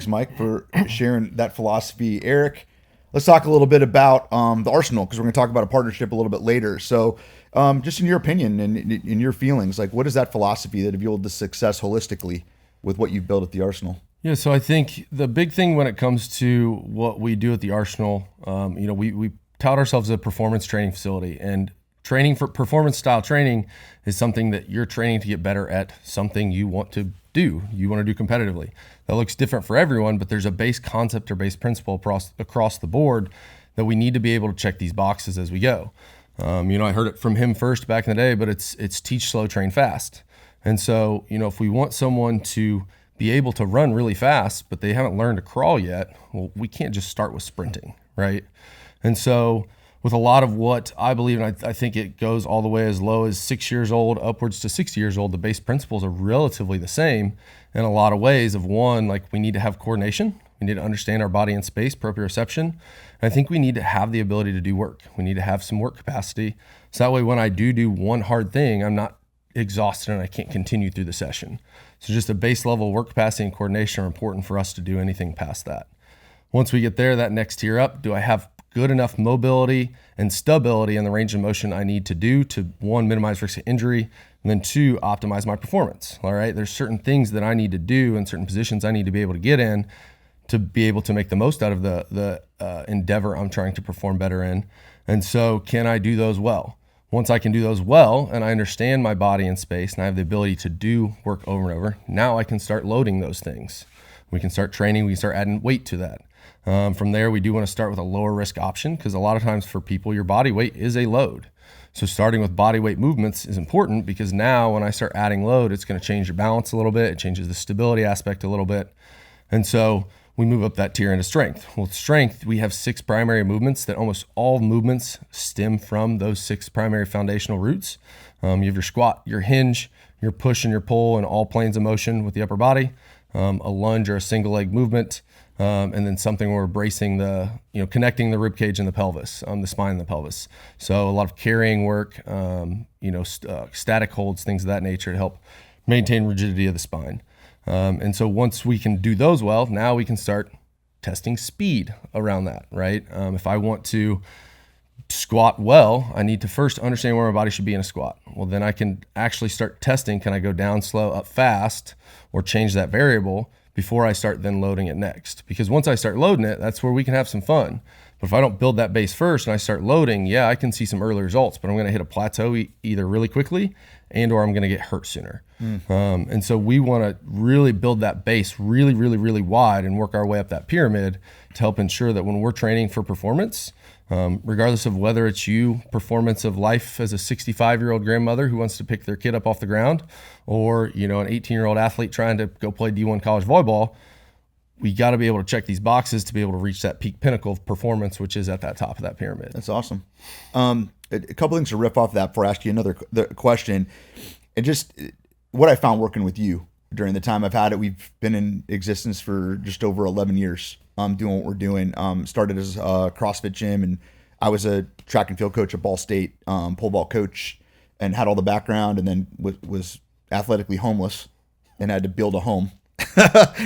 Thanks, Mike, for sharing that philosophy. Eric, let's talk a little bit about the Arsenal, because we're going to talk about a partnership a little bit later. So just in your opinion and in your feelings, like, what is that philosophy that have yielded the success holistically with what you've built at the Arsenal? Yeah, so I think the big thing when it comes to what we do at the Arsenal, we tout ourselves as a performance training facility, and training for performance style training is something that you're training to get better at something you want to do competitively. That looks different for everyone, but there's a base concept or base principle across the board that we need to be able to check these boxes as we go. I heard it from him first back in the day, but it's teach slow, train fast. And so, if we want someone to be able to run really fast, but they haven't learned to crawl yet, well, we can't just start with sprinting, right? And so with a lot of what I believe, and I think it goes all the way as low as 6 years old, upwards to 60 years old, the base principles are relatively the same in a lot of ways. Of one, like, we need to have coordination. We need to understand our body and space, proprioception. And I think we need to have the ability to do work. We need to have some work capacity. So that way, when I do one hard thing, I'm not exhausted and I can't continue through the session. So just a base level work capacity and coordination are important for us to do anything past that. Once we get there, that next tier up, do I have good enough mobility and stability in the range of motion I need to do to, one, minimize risk of injury, and then two, optimize my performance. All right. There's certain things that I need to do and certain positions I need to be able to get in to be able to make the most out of the endeavor I'm trying to perform better in. And so can I do those well? Once I can do those well and I understand my body and space and I have the ability to do work over and over, now I can start loading those things. We can start training, we can start adding weight to that. From there, we do want to start with a lower risk option, because a lot of times for people, your body weight is a load. So starting with body weight movements is important, because now when I start adding load, it's going to change your balance a little bit. It changes the stability aspect a little bit. And so we move up that tier into strength. Well, strength, we have 6 primary movements that almost all movements stem from those 6 primary foundational roots. You have your squat, your hinge, your push and your pull, and all planes of motion with the upper body, a lunge or a single leg movement, and then something where we're bracing connecting the rib cage and the pelvis, the spine and the pelvis. So a lot of carrying work, static holds, things of that nature to help maintain rigidity of the spine. And so once we can do those well, now we can start testing speed around that, right? If I want to squat well, I need to first understand where my body should be in a squat. Well, then I can actually start testing, can I go down slow, up fast, or change that variable before I start then loading it next. Because once I start loading it, that's where we can have some fun. But if I don't build that base first and I start loading, I can see some early results, but I'm going to hit a plateau either really quickly or I'm going to get hurt sooner. And so we want to really build that base really, really, really wide and work our way up that pyramid to help ensure that when we're training for performance, regardless of whether it's performance of life as a 65-year-old grandmother who wants to pick their kid up off the ground, or an 18-year-old athlete trying to go play D1 college volleyball, we got to be able to check these boxes to be able to reach that peak pinnacle of performance, which is at that top of that pyramid. That's awesome. A couple things to riff off that before I ask you another question. And just what I found working with you during the time I've had it, we've been in existence for just over 11 years. Doing what we're doing. Started as a CrossFit gym, and I was a track and field coach at Ball State, pole vault coach, and had all the background, and then was athletically homeless and had to build a home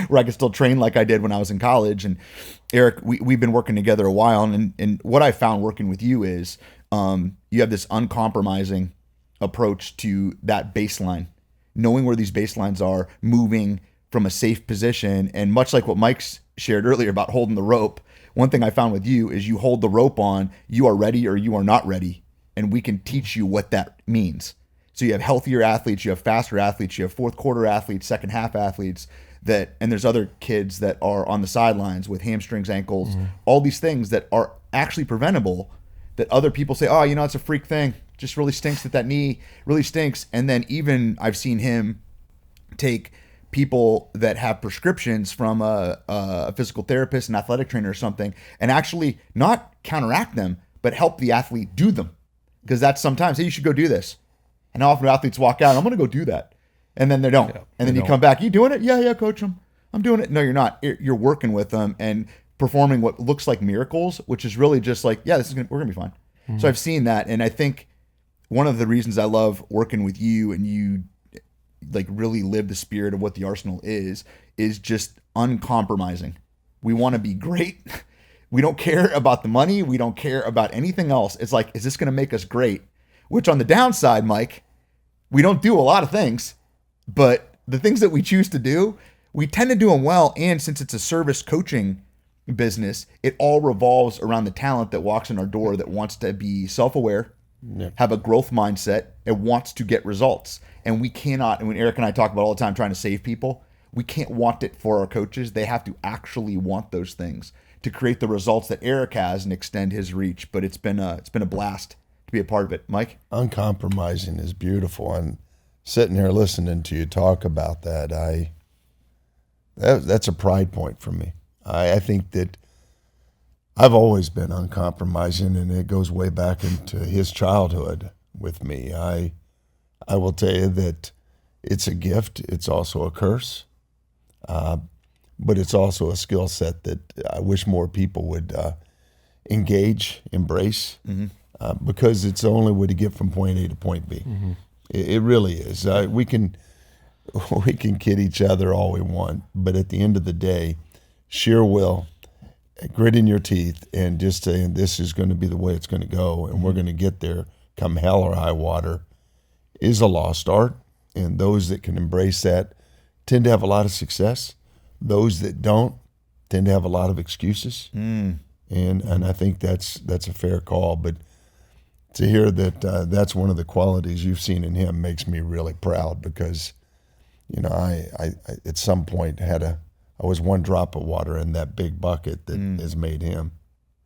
where I could still train like I did when I was in college. And Eric, we've been working together a while, and what I found working with you is you have this uncompromising approach to that baseline, knowing where these baselines are, moving from a safe position. And much like what Mike's shared earlier about holding the rope, one thing I found with you is you hold the rope on, you are ready or you are not ready, and we can teach you what that means. So you have healthier athletes, you have faster athletes, you have fourth quarter athletes, second half athletes, and there's other kids that are on the sidelines with hamstrings, ankles, all these things that are actually preventable, that other people say, oh, it's a freak thing, just really stinks that knee really stinks. And then even I've seen him take people that have prescriptions from a physical therapist, an athletic trainer or something, and actually not counteract them, but help the athlete do them. Because that's sometimes, hey, you should go do this. And how often athletes walk out, I'm going to go do that. And then they don't. Yeah, and then you come back, you doing it? Yeah, coach, I'm doing it. No, you're not. You're working with them and performing what looks like miracles, which is really just like, yeah, we're going to be fine. Mm-hmm. So I've seen that. And I think one of the reasons I love working with you, and you like really live the spirit of what the Arsenal is just uncompromising. We want to be great. We don't care about the money. We don't care about anything else. It's like, is this going to make us great? Which on the downside, Mike, we don't do a lot of things, but the things that we choose to do, we tend to do them well. And since it's a service coaching business, it all revolves around the talent that walks in our door that wants to be self-aware, have a growth mindset, and wants to get results. And we cannot, and when Eric and I talk about all the time trying to save people, we can't want it for our coaches. They have to actually want those things to create the results that Eric has and extend his reach. But it's been a blast to be a part of it. Mike? Uncompromising is beautiful. And sitting here listening to you talk about that, that's a pride point for me. I think that I've always been uncompromising, and it goes way back into his childhood with me. I will tell you that it's a gift. It's also a curse, but it's also a skill set that I wish more people would engage, embrace, because it's the only way to get from point A to point B. Mm-hmm. It really is. We can kid each other all we want, but at the end of the day, sheer will, grit in your teeth, and just saying this is going to be the way it's going to go, and we're going to get there come hell or high water, is a lost art. And those that can embrace that tend to have a lot of success. Those that don't tend to have a lot of excuses. And I think that's a fair call. But to hear that that's one of the qualities you've seen in him makes me really proud, because, you know, I at some point I was one drop of water in that big bucket that has made him.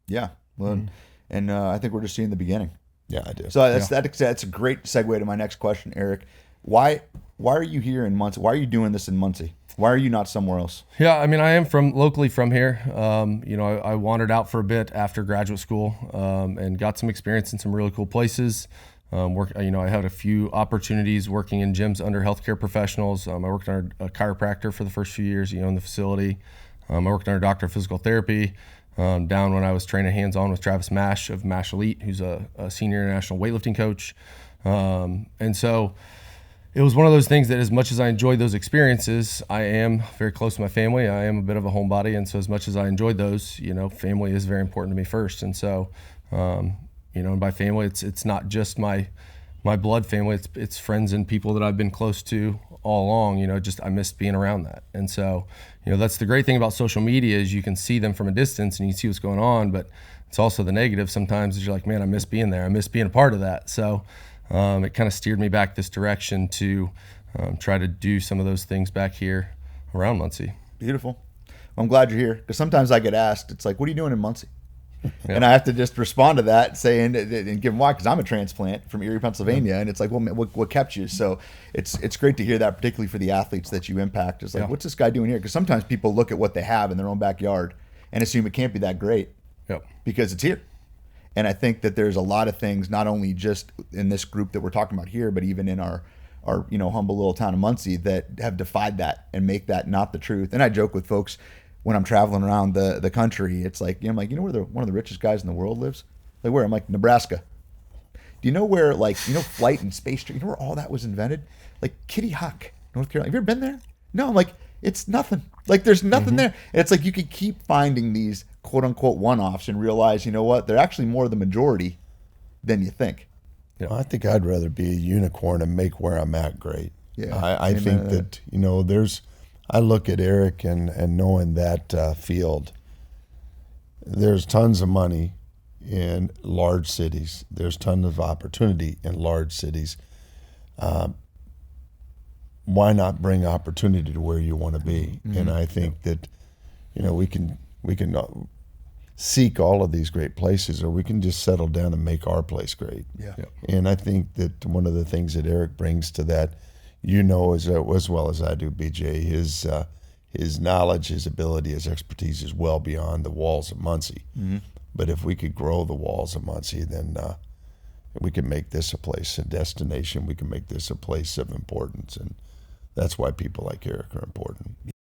Yeah. Well, and I think we're just seeing the beginning. Yeah, I do. So that's a great segue to my next question, Eric. Why are you here in Muncie? Why are you doing this in Muncie? Why are you not somewhere else? Yeah, I mean, I am locally from here. I wandered out for a bit after graduate school and got some experience in some really cool places. I had a few opportunities working in gyms under healthcare professionals. I worked under a chiropractor for the first few years, in the facility. I worked under a doctor of physical therapy down when I was training hands-on with Travis Mash of Mash Elite, who's a senior international weightlifting coach. And so it was one of those things that, as much as I enjoyed those experiences, I am very close to my family. I am a bit of a homebody. And so as much as I enjoyed those, family is very important to me first. And so, and by family, it's not just my blood family. It's friends and people that I've been close to all along. I missed being around that. And so, that's the great thing about social media, is you can see them from a distance and you see what's going on, but it's also the negative sometimes, is you're like, man, I miss being there. I miss being a part of that. So it kind of steered me back this direction to try to do some of those things back here around Muncie. Beautiful. Well, I'm glad you're here, because sometimes I get asked, it's like, what are you doing in Muncie? Yeah. And I have to just respond to that, saying and give them why, because I'm a transplant from Erie, Pennsylvania, and it's like, well, what kept you? So it's great to hear that, particularly for the athletes that you impact. It's like, what's this guy doing here? Because sometimes people look at what they have in their own backyard and assume it can't be that great because it's here. And I think that there's a lot of things, not only just in this group that we're talking about here, but even in our humble little town of Muncie, that have defied that and make that not the truth. And I joke with folks when I'm traveling around the country, it's like, I'm like, where one of the richest guys in the world lives? Like, where? I'm like, Nebraska. Do you know where, flight and space, where all that was invented? Like Kitty Hawk, North Carolina. Have you ever been there? No. I'm like, it's nothing. Like, there's nothing there. And it's like, you could keep finding these quote unquote one-offs and realize, what? They're actually more the majority than you think. Yeah. I think I'd rather be a unicorn and make where I'm at great. Yeah. I think that, I look at Eric and knowing that field, there's tons of money in large cities. There's tons of opportunity in large cities. Why not bring opportunity to where you want to be? Mm-hmm. And I think that, we can seek all of these great places, or we can just settle down and make our place great. Yeah. And I think that one of the things that Eric brings to that, as well as I do, BJ, his knowledge, his ability, his expertise is well beyond the walls of Muncie. Mm-hmm. But if we could grow the walls of Muncie, then we can make this a place, a destination. We can make this a place of importance, and that's why people like Eric are important.